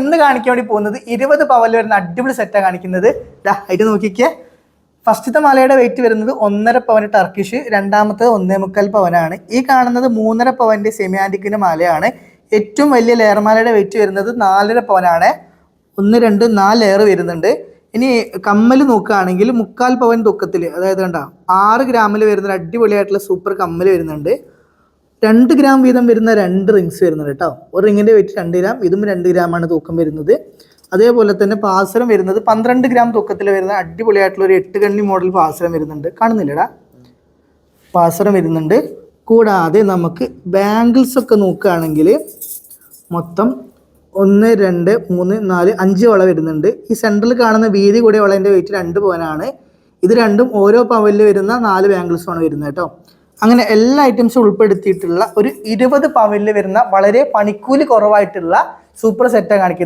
ഇന്ന് കാണിക്കാൻ വേണ്ടി പോകുന്നത് 20 പവനിൽ വരുന്ന അടിപൊളി സെറ്റാണ് കാണിക്കുന്നത്. ഇത് നോക്കിക്കേ. ഫസ്റ്റത്തെ മാലയുടെ വെയിറ്റ് വരുന്നത് 1.5 പവന് ടർക്കിഷ്, രണ്ടാമത്തത് 1.25 പവനാണ്. ഈ കാണുന്നത് 3.5 പവന്റെ സെമി ആന്റിക്കിന്റെ മാലയാണ്. ഏറ്റവും വലിയ ലെയർ മാലയുടെ വെയിറ്റ് വരുന്നത് 4.5 പവനാണ്. 1, 2, 4 ലെയർ വരുന്നുണ്ട്. ഇനി കമ്മൽ നോക്കുകയാണെങ്കിൽ 3/4 പവൻ തൂക്കത്തിൽ, അതായത് കണ്ട 6 ഗ്രാമിൽ വരുന്ന അടിപൊളിയായിട്ടുള്ള സൂപ്പർ കമ്മൽ വരുന്നുണ്ട്. 2 ഗ്രാം വീതം വരുന്ന 2 റിങ്സ് വരുന്നുണ്ട് കേട്ടോ. ഒരു റിങ്ങിന്റെ വെയിറ്റ് 2 ഗ്രാം, ഇതും 2 ഗ്രാമാണ് തൂക്കം വരുന്നത്. അതേപോലെ തന്നെ പാസരം വരുന്നത് 12 ഗ്രാം തൂക്കത്തിൽ വരുന്ന അടിപൊളിയായിട്ടുള്ള ഒരു 8 കണ്ണി മോഡൽ പാസരം വരുന്നുണ്ട്. കാണുന്നില്ലടാ, പാസരം വരുന്നുണ്ട്. കൂടാതെ നമുക്ക് ബാംഗിൾസ് ഒക്കെ നോക്കുകയാണെങ്കിൽ മൊത്തം 1, 2, 3, 4, 5 വള വരുന്നുണ്ട്. ഈ സെൻട്രൽ കാണുന്ന വീതി കൂടിയ വളൻ്റെ വെയിറ്റ് 2 പവനാണ്. ഇത് രണ്ടും ഓരോ പവനിൽ വരുന്ന 4 ബാംഗിൾസുമാണ് വരുന്നത് കേട്ടോ. അങ്ങനെ എല്ലാ ഐറ്റംസും ഉൾപ്പെടുത്തിയിട്ടുള്ള ഒരു 20 പവനിൽ വരുന്ന വളരെ പണിക്കൂലി കുറവായിട്ടുള്ള സൂപ്പർ സെറ്റാണ് കാണിക്കുന്നത്.